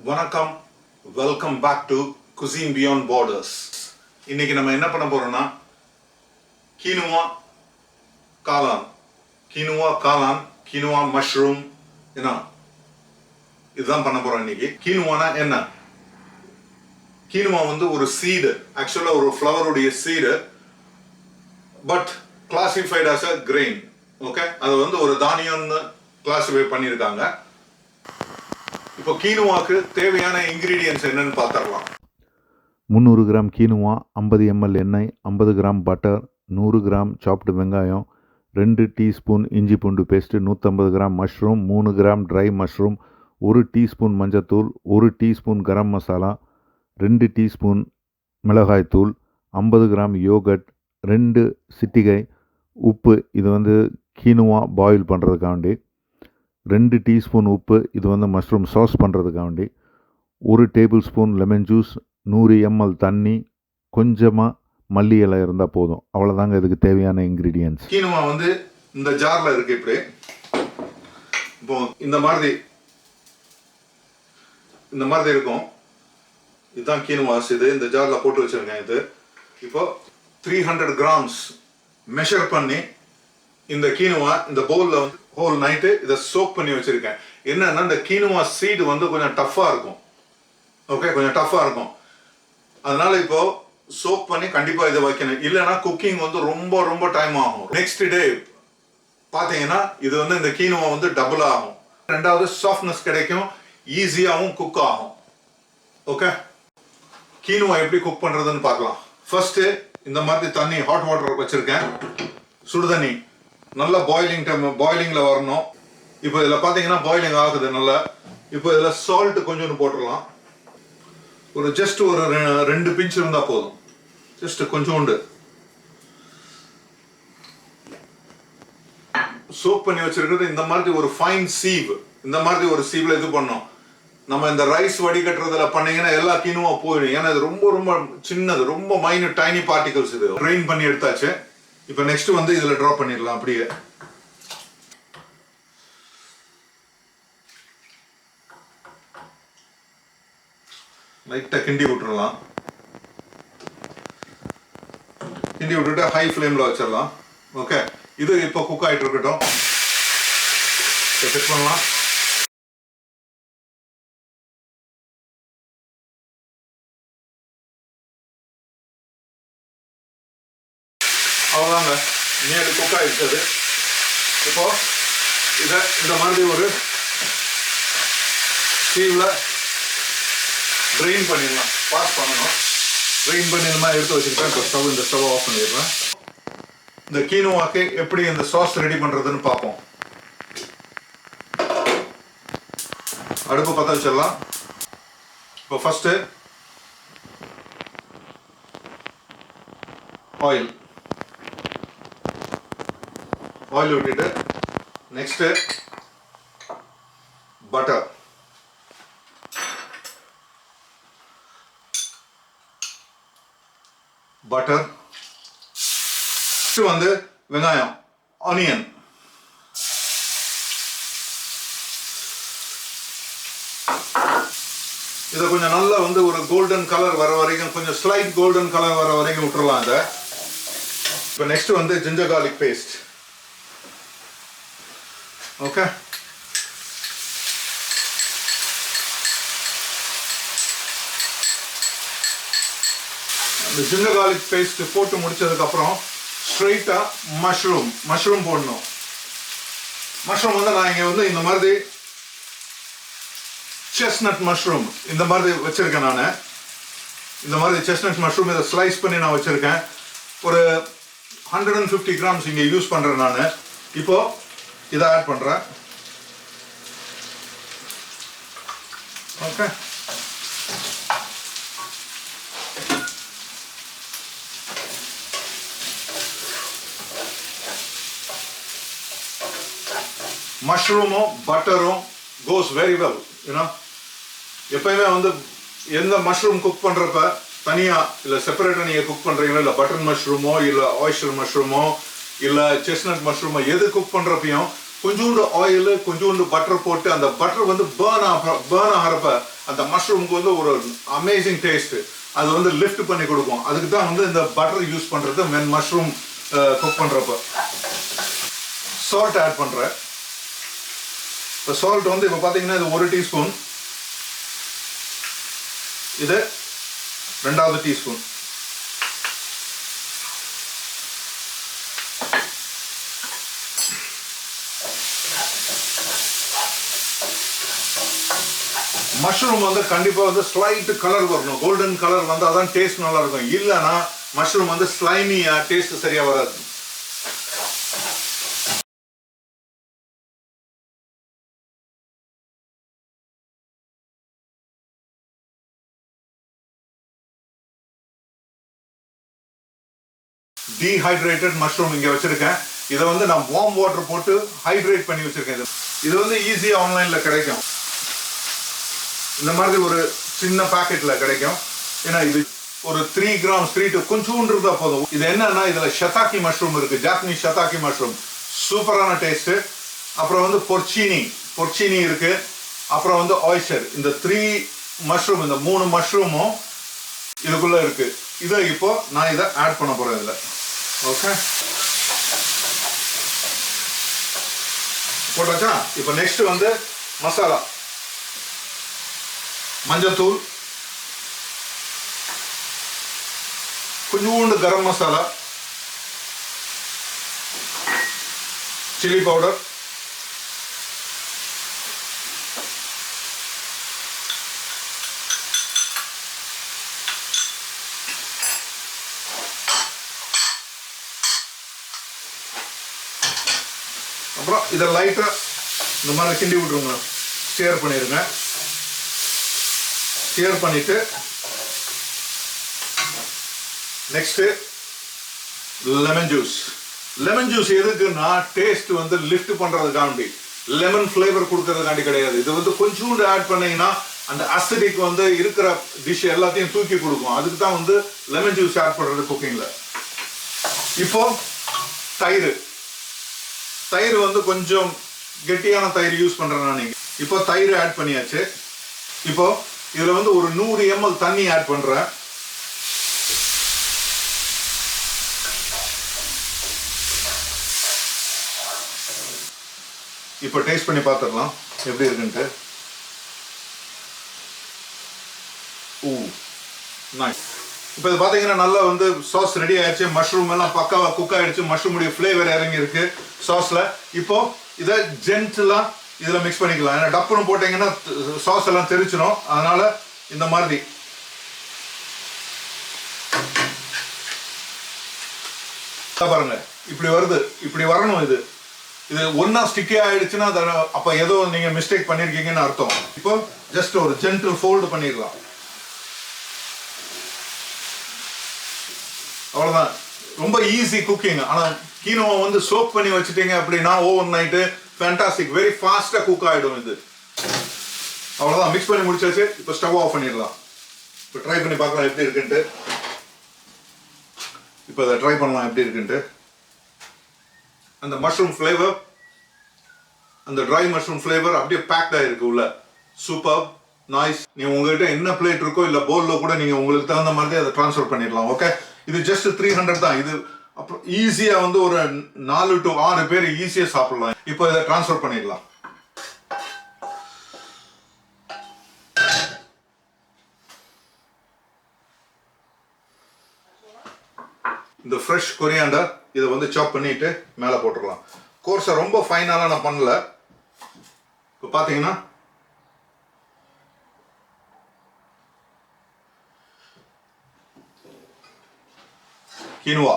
வணக்கம், welcome back to cuisine beyond borders. இன்னைக்கு நம்ம என்ன பண்ண போறோம்னா கீனுவா காளான், கீனுவா மஷ்ரூம் என்ன இதுதான் பண்ண போறோம் இன்னைக்கு. கீனுவானா என்ன? கீனுவா வந்து ஒரு சீடு, ஆக்சுவலா ஒரு ஃப்ளவருடைய seed, but classified as a grain. Okay, அது வந்து ஒரு தானியம்னு கிளாசிஃபை பண்ணியிருக்காங்க. இப்போ கீனுவாக்கு தேவையான இன்கிரீடியன்ஸ் என்னன்னு பார்த்துடலாம். 300 கிராம் கீனுவா, 50 ml எண்ணெய், 50 கிராம் பட்டர், 100 கிராம் சாப்டு வெங்காயம், 2 டீஸ்பூன் இஞ்சி பூண்டு paste, 150 gram mushroom, 3 gram try mushroom, 1 teaspoon மஞ்சத்தூள், 1 டீஸ்பூன் கரம் மசாலா, 2 டீஸ்பூன் மிளகாய்த்தூள், 50 கிராம் யோகட், 2 சிட்டிகை உப்பு. இது வந்து கீனுவா பாயில் பண்ணுறதுக்காண்டி. 2 டீஸ்பூன் உப்பு, இது வந்து மஷ்ரூம் சாஸ் பண்ணுறதுக்காண்டி. 1 tablespoon lemon juice, 100 ml தண்ணி, கொஞ்சமாக மல்லி இலை இருந்தால் போதும். அவ்வளோதாங்க இதுக்கு தேவையான இன்க்ரீடியன்ஸ். கீனுவா வந்து இந்த ஜாரில் இருக்கு. இப்படி இப்போ இந்த மாதிரி இருக்கும். இதுதான் கீனுவாஸ். இது இந்த ஜாரில் போட்டு வச்சுருக்கேன். இது இப்போ 300 கிராம்ஸ் மெஷர் பண்ணி இந்த கீனுவா இந்த பவுலில் வந்து ஹோல் நைட்டு இதை சோக் பண்ணி வச்சுருக்கேன். என்னன்னா இந்த கீனுவா சீடு வந்து கொஞ்சம் டஃப்பாக இருக்கும். ஓகே, கொஞ்சம் டஃப்பாக இருக்கும். அதனால இப்போ சோக் பண்ணி கண்டிப்பாக இதை வைக்கணும். இல்லைன்னா குக்கிங் வந்து ரொம்ப ரொம்ப டைம் ஆகும். நெக்ஸ்ட் டே பார்த்தீங்கன்னா இது வந்து இந்த கீனுவா வந்து டபுள் ஆகும். ரெண்டாவது சாஃப்ட்னஸ் கிடைக்கும், ஈஸியாகவும் குக் ஆகும். ஓகே, கீனுவா எப்படி குக் பண்ணுறதுன்னு பார்க்கலாம். ஃபர்ஸ்ட்டு இந்த மாதிரி தண்ணி, ஹாட் வாட்டர் வச்சுருக்கேன். சுடுதண்ணி நல்லா பாயிலிங்கில் வரணும். இப்போ இதில் பார்த்தீங்கன்னா பாயிலிங் ஆகுது நல்லா. இப்போ இதில் சால்ட் கொஞ்சோண்டு போட்டுடலாம். ஜஸ்ட் ஒரு 2 பிஞ்ச் இருந்தால் போதும். ஜஸ்ட் கொஞ்சோண்டு சோப் பண்ணி வச்சிருக்கிறது. இந்த மாதிரி ஒரு ஃபைன் சீவ், இந்த மாதிரி ஒரு சீவ்ல இது பண்ணோம். நம்ம இந்த ரைஸ் வடிகட்டுறதுல பண்ணீங்கன்னா எல்லா கீனுவா போயிடும். ஏன்னா இது ரொம்ப ரொம்ப சின்னது, ரொம்ப மைனூட் டைனி பார்ட்டிகல்ஸ். இது ட்ரெயின் பண்ணி எடுத்தாச்சு. இப்போ நெக்ஸ்ட் வந்து இதில் ட்ராப் பண்ணிடலாம். அப்படியே லைட்டாக கிண்டி விட்டுறலாம். கிண்டி விட்டுட்டு ஹை ஃப்ளேமில் வச்சிடலாம். ஓகே, இது இப்போ குக் ஆகிட்டு இருக்கட்டும். செக் பண்ணலாம். அவ்வளோதாங்க, நேரு குக் ஆகிடுச்சது. இப்போ இதை இந்த மாதிரி ஒரு சீவில் ட்ரெயின் பண்ணிடலாம். பாஸ் பண்ணணும். ட்ரெயின் பண்ணி இந்த மாதிரி எடுத்து வச்சுக்கிட்டேன். இப்போ இந்த ஸ்டவ் ஆஃப் பண்ணிடுறேன். இந்த கீனுவாக்கு எப்படி இந்த சாஸ் ரெடி பண்ணுறதுன்னு பார்ப்போம். அடுப்பு பற்ற வச்சிடலாம். இப்போ ஃபஸ்ட்டு ஆயில் விட்டுட்டு நெக்ஸ்ட் பட்டர், வந்து வெங்காயம், ஆனியன், இதை கொஞ்சம் நல்லா வந்து ஒரு கோல்டன் கலர் வர வரைக்கும், கொஞ்சம் ஸ்லைட் கோல்டன் கலர் வர வரைக்கும் விட்டுறலாம். இதை இப்போ நெக்ஸ்ட் வந்து ஜிஞ்சர் கார்லிக் பேஸ்ட். ஓகே, அந்த ஜிஞ்சர் கார்லிக் பேஸ்ட் போட்டு முடிச்சதுக்கப்புறம் ஸ்ட்ரெயிட்டாக மஷ்ரூம் போடணும். மஷ்ரூம் வந்து நான் இங்கே வந்து இந்த மாதிரி செஸ்னட் மஷ்ரூம் இந்த மாதிரி வச்சுருக்கேன். நான் இந்த மாதிரி செஸ்னட் மஷ்ரூம் இதை ஸ்லைஸ் பண்ணி நான் வச்சுருக்கேன். ஒரு 150 கிராம்ஸ் இங்கே யூஸ் பண்ணுறேன் நான். இப்போது இதை ஆட் பண்ணுறேன். ஓகே, மஷ்ரூமும் பட்டரும் கோஸ் வெரி வெல். ஏன்னா எப்பயுமே வந்து எந்த மஷ்ரூம் குக் பண்ணுறப்ப தனியாக இல்லை செப்பரேட்டாக நீங்கள் குக் பண்ணுறீங்களோ, இல்லை பட்டர் மஷ்ரூமோ இல்லை ஆயிஸ்டர் மஷ்ரூமோ இல்லை செஸ்னட் மஷ்ரூமோ எது குக் பண்ணுறப்பையும் கொஞ்சோண்டு ஆயில் கொஞ்சோண்டு பட்டர் போட்டு அந்த பட்டர் வந்து பேர்ன் ஆகிறப்ப அந்த மஷ்ரூமுக்கு வந்து ஒரு அமேசிங் டேஸ்ட் அது வந்து லிஃப்ட் பண்ணி கொடுக்கும். அதுக்கு தான் வந்து இந்த பட்டர் யூஸ் பண்றது மஷ்ரூம் குக் பண்றப்ப. சால்ட் ஆட் பண்றேன். இப்போ சால்ட் வந்து இப்போ பார்த்தீங்கன்னா இது 1 டீஸ்பூன், இது 2வது டீஸ்பூன். மஷ்ரூம் வந்து கண்டிப்பா வந்து ஸ்லைட் கலர் வரணும், கோல்டன் கலர் வந்தா தான் டேஸ்ட் நல்லா இருக்கும். இல்லைன்னா மஷ்ரூம் வந்து ஸ்லைமியா டேஸ்ட் சரியா வராது. டீஹைட்ரேட்டட் மஷ்ரூம் இங்க வச்சிருக்கேன். இதை வந்து நான் வார்ம் வாட்டர் போட்டு ஹைட்ரேட் பண்ணி வச்சிருக்கேன். இது வந்து ஈஸியா ஆன்லைன்ல கிடைக்கும். இந்த மாதிரி ஒரு சின்ன பாக்கெட்ல கிடைக்கும். ஏன்னா இது ஒரு 3 கிராம்ஸ் 3 to கொஞ்சோண்டு இருந்தா போதும். இது என்னன்னா இதுல ஷதாக்கி மஷ்ரூம் இருக்கு, ஜாப்பனீஸ் ஷதாக்கி மஷ்ரூம், சூப்பரான டேஸ்ட். அப்புறம் வந்து பொர்ச்சினி இருக்கு. அப்புறம் வந்து ஆயிஸ்டர். இந்த 3 மஷ்ரூம், இந்த 3 மஷ்ரூமும் இதுக்குள்ள இருக்கு. இதை இப்போ நான் இதை ஆட் பண்ண போறேன் இதுல. ஓகே, போட்டாச்சா? இப்போ நெக்ஸ்ட் வந்து மசாலா. மஞ்சத்தூள், கொஞ்சோண்டு கரம் மசாலா, சில்லி பவுடர், அப்புறம் இதை லைட்டா இந்த மாதிரி கிண்டி விட்டுருங்க, ஸ்டியர் பண்ணிருங்க. ஸ்டியர் பண்ணிட்டு next lemon juice. Lemon juice எதுக்குன்னா டேஸ்ட் வந்து லிஃப்ட் பண்றதுக்காண்டி, லெமன் ஃபிளேவர் கொடுக்கறதுக்காண்டி கிடையாது. இது வந்து கொஞ்சோண்டு ஆட் பண்ணீங்கன்னா அந்த அசிடிக் வந்து இருக்கிற டிஷ் எல்லாத்தையும் தூக்கி கொடுக்கும். அதுக்கு தான் வந்து லெமன் ஜூஸ் ஆட் பண்றது குக்கிங்ல. இப்போ தயிர் வந்து கொஞ்சம் கெட்டியான தயிர் யூஸ் பண்றேன் நீங்க. இப்போ தயிர் ஆட் பண்ணியாச்சு. இப்போ இதுல வந்து ஒரு 100 ml தண்ணி ஆட் பண்றேன். இப்போ டேஸ்ட் பண்ணி பார்த்துடலாம் எப்படி இருக்குன்ட்டு. நைஸ். இப்போ இது பார்த்தீங்கன்னா நல்லா வந்து சாஸ் ரெடி ஆயிடுச்சு. மஷ்ரூம் எல்லாம் பக்காவா குக் ஆயிடுச்சு. மஷ்ரூமுடைய ஃப்ளேவர் இறங்கி இருக்கு சாஸ்ல. இப்போ இதை ஜென்டிலா இதில் மிக்ஸ் பண்ணிக்கலாம். ஏன்னா டப்புன்னு போட்டீங்கன்னா சாஸ் எல்லாம் தெரிச்சிடும். அதனால இந்த மாதிரி பாருங்க, இப்படி வருது, இப்படி வரணும். இது ஒன்னா ஸ்டிக்கே ஆயிடுச்சுன்னா அப்ப ஏதோ நீங்க மிஸ்டேக் பண்ணிருக்கீங்கன்னு அர்த்தம். இப்போ ஜஸ்ட் ஒரு ஜென்டில் ஃபோல்டு பண்ணிடலாம். அவ்வளவுதான். ரொம்ப ஈஸி குக்கிங். ஆனா கீனோவை வந்து சோக் பண்ணி வச்சுட்டீங்க அப்படின்னா ஓவர் நைட்டு ஃபேண்டாஸ்டிக், வெரி ஃபாஸ்டா குக் ஆயிடும் இது. அவ்வளவுதான், மிக்ஸ் பண்ணி முடிச்சாச்சு. இப்போ ஸ்டவ் ஆஃப் பண்ணிடலாம். இப்போ ட்ரை பண்ணி பார்க்கலாம் எப்படி இருக்குன்ட்டு. இப்போ அதை ட்ரை பண்ணலாம் எப்படி இருக்குன்ட்டு. அந்த மஷ்ரூம் ஃப்ளேவர், அந்த ட்ரை மஷ்ரூம் ஃப்ளேவர் அப்படியே பேக்ட் ஆயிருக்கு உள்ள. Super, nice. நீங்க உங்ககிட்ட என்ன பிளேட் இருக்கோ இல்ல பவுல்ல கூட நீங்க உங்களுக்கு தகுந்த மாதிரி அதை ட்ரான்ஸ்ஃபர் பண்ணிடலாம். ஓகே, இது ஜஸ்ட் 300 தான். இது அப்புறம் ஈஸியா வந்து ஒரு 4 to 6 பேர் ஈஸியா சாப்பிடலாம். இப்போ இதை ட்ரான்ஸ்ஃபர் பண்ணிடலாம். இந்த ஃப்ரெஷ் கொரியாண்டர் இதை வந்து சாப் பண்ணிட்டு மேலே போட்டுடலாம். கோர்ஸை ரொம்ப ஃபைனாலாம் நான் பண்ணல. இப்போ பார்த்தீங்கன்னா கினுவா,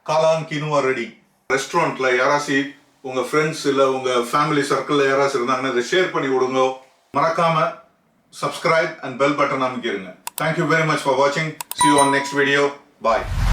காளான் கினுவா ரெடி. ரெஸ்டாரண்ட்ல யாராசி உங்க ஃப்ரெண்ட்ஸ் இல்ல உங்க ஃபேமிலி சர்க்கிள்ல யாராச்சும் இருந்தாங்கன்னா இதை ஷேர் பண்ணி விடுங்க. மறக்காம subscribe and bell button அமைக்கிருங்க. Thank you very much for watching. See you on next video. Bye.